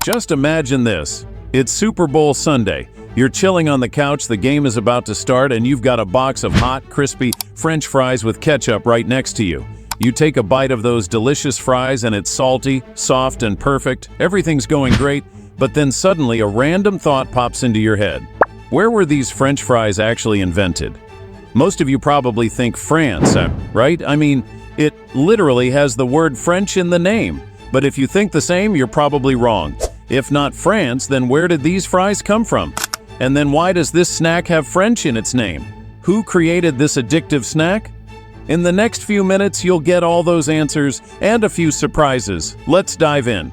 Just imagine this. It's Super Bowl Sunday. You're chilling on the couch, the game is about to start, and you've got a box of hot, crispy French fries with ketchup right next to you. You take a bite of those delicious fries and it's salty, soft, and perfect. Everything's going great, but then suddenly a random thought pops into your head. Where were these French fries actually invented? Most of you probably think France, right? I mean, it literally has the word French in the name. But if you think the same, you're probably wrong. If not France, then where did these fries come from? And then why does this snack have French in its name? Who created this addictive snack? In the next few minutes, you'll get all those answers and a few surprises. Let's dive in.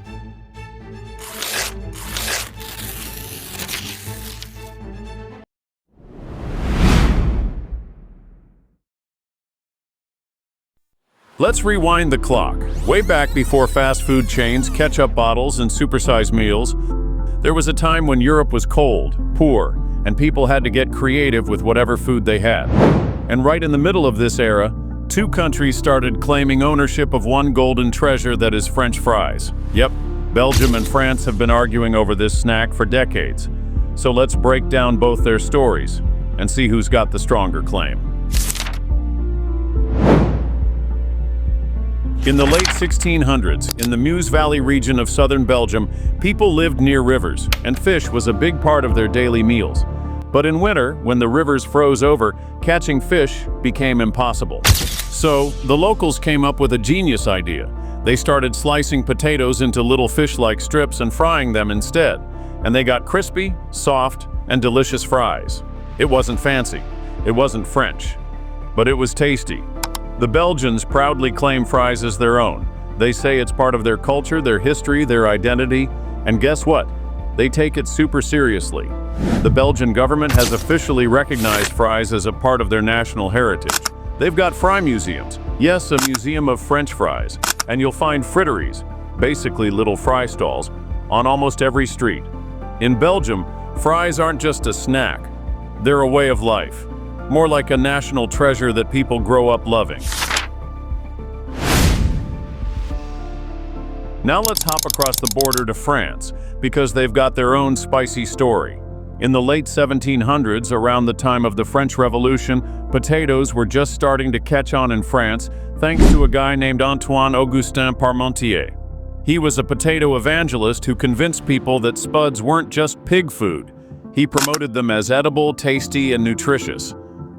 Let's rewind the clock. Way back before fast food chains, ketchup bottles, and supersized meals, there was a time when Europe was cold, poor, and people had to get creative with whatever food they had. And right in the middle of this era, two countries started claiming ownership of one golden treasure that is French fries. Yep, Belgium and France have been arguing over this snack for decades. So let's break down both their stories and see who's got the stronger claim. In the late 1600s, in the Meuse Valley region of southern Belgium, people lived near rivers, and fish was a big part of their daily meals. But in winter, when the rivers froze over, catching fish became impossible. So, the locals came up with a genius idea. They started slicing potatoes into little fish-like strips and frying them instead. And they got crispy, soft, and delicious fries. It wasn't fancy. It wasn't French. But it was tasty. The Belgians proudly claim fries as their own. They say it's part of their culture, their history, their identity, and guess what? They take it super seriously. The Belgian government has officially recognized fries as a part of their national heritage. They've got fry museums. Yes, a museum of French fries. And you'll find fritteries, basically little fry stalls, on almost every street. In Belgium, fries aren't just a snack. They're a way of life. More like a national treasure that people grow up loving. Now let's hop across the border to France, because they've got their own spicy story. In the late 1700s, around the time of the French Revolution, potatoes were just starting to catch on in France, thanks to a guy named Antoine-Augustin Parmentier. He was a potato evangelist who convinced people that spuds weren't just pig food. He promoted them as edible, tasty, and nutritious.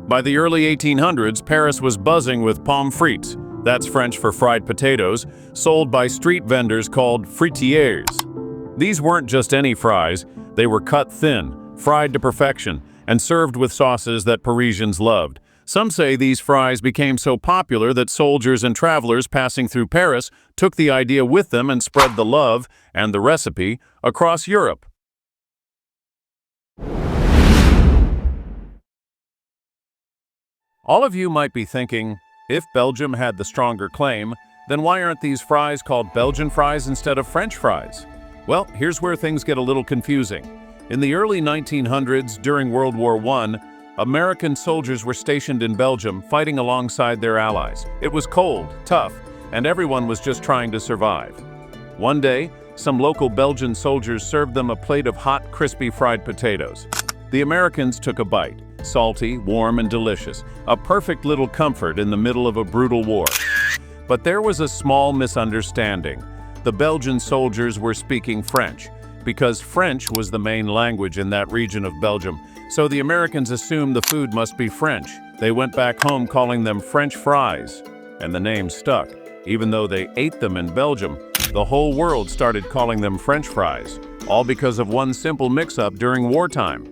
By the early 1800s, Paris was buzzing with pommes frites, that's French for fried potatoes, sold by street vendors called fritières. These weren't just any fries, they were cut thin, fried to perfection, and served with sauces that Parisians loved. Some say these fries became so popular that soldiers and travelers passing through Paris took the idea with them and spread the love and the recipe across Europe. All of you might be thinking, if Belgium had the stronger claim, then why aren't these fries called Belgian fries instead of French fries? Well, here's where things get a little confusing. In the early 1900s, during World War I, American soldiers were stationed in Belgium fighting alongside their allies. It was cold, tough, and everyone was just trying to survive. One day, some local Belgian soldiers served them a plate of hot, crispy fried potatoes. The Americans took a bite. Salty, warm, and delicious. A perfect little comfort in the middle of a brutal war. But there was a small misunderstanding. The Belgian soldiers were speaking French, because French was the main language in that region of Belgium, so the Americans assumed the food must be French. They went back home calling them French fries, and the name stuck. Even though they ate them in Belgium, the whole world started calling them French fries, all because of one simple mix-up during wartime.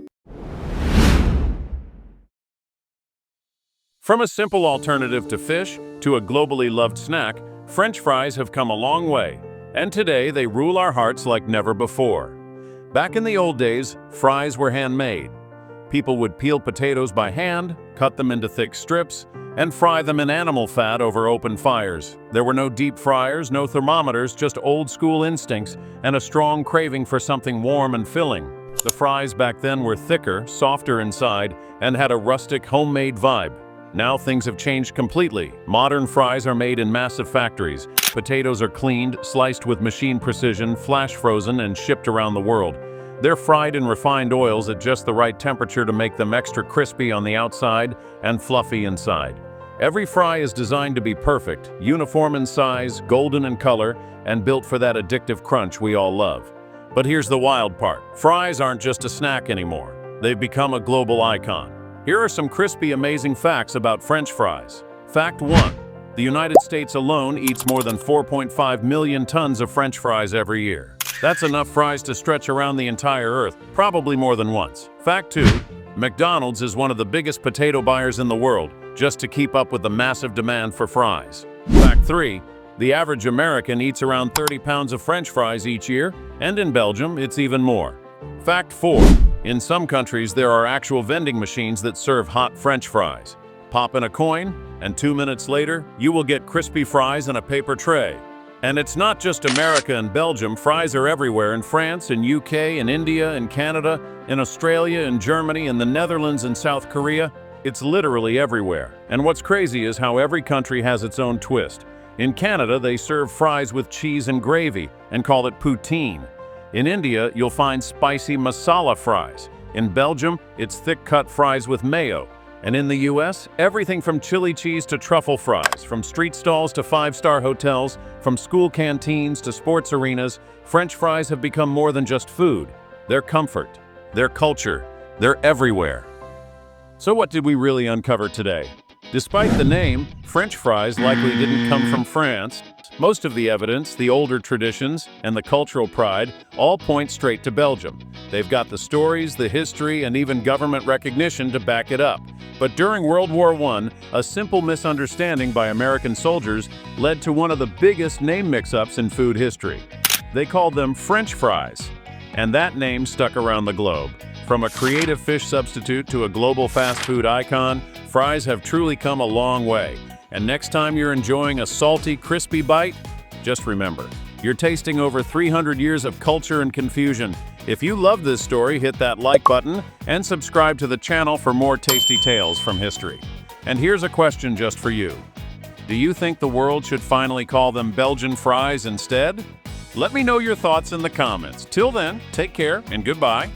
From a simple alternative to fish to a globally loved snack, French fries have come a long way, and today they rule our hearts like never before. Back in the old days, fries were handmade. People would peel potatoes by hand, cut them into thick strips, and fry them in animal fat over open fires. There were no deep fryers, no thermometers, just old-school instincts and a strong craving for something warm and filling. The fries back then were thicker, softer inside, and had a rustic, homemade vibe. Now things have changed completely. Modern fries are made in massive factories. Potatoes are cleaned, sliced with machine precision, flash frozen, and shipped around the world. They're fried in refined oils at just the right temperature to make them extra crispy on the outside and fluffy inside. Every fry is designed to be perfect, uniform in size, golden in color, and built for that addictive crunch we all love. But here's the wild part. Fries aren't just a snack anymore. They've become a global icon. Here are some crispy, amazing facts about French fries. Fact 1. The United States alone eats more than 4.5 million tons of French fries every year. That's enough fries to stretch around the entire Earth, probably more than once. Fact 2. McDonald's is one of the biggest potato buyers in the world, just to keep up with the massive demand for fries. Fact 3. The average American eats around 30 pounds of French fries each year, and in Belgium, it's even more. Fact 4. In some countries, there are actual vending machines that serve hot French fries. Pop in a coin, and 2 minutes later, you will get crispy fries in a paper tray. And it's not just America and Belgium. Fries are everywhere in France, in UK, in India, in Canada, in Australia, in Germany, in the Netherlands, and South Korea. It's literally everywhere. And what's crazy is how every country has its own twist. In Canada, they serve fries with cheese and gravy and call it poutine. In India, you'll find spicy masala fries. In Belgium, it's thick-cut fries with mayo. And in the US, everything from chili cheese to truffle fries, from street stalls to five-star hotels, from school canteens to sports arenas, French fries have become more than just food. They're comfort, they're culture, they're everywhere. So what did we really uncover today? Despite the name, French fries likely didn't come from France. Most of the evidence, the older traditions, and the cultural pride all point straight to Belgium. They've got the stories, the history, and even government recognition to back it up. But during World War I, a simple misunderstanding by American soldiers led to one of the biggest name mix-ups in food history. They called them French fries, and that name stuck around the globe. From a creative fish substitute to a global fast food icon, fries have truly come a long way. And next time you're enjoying a salty, crispy bite, just remember, you're tasting over 300 years of culture and confusion. If you love this story, hit that like button and subscribe to the channel for more tasty tales from history. And here's a question just for you. Do you think the world should finally call them Belgian fries instead? Let me know your thoughts in the comments. Till then, take care and goodbye.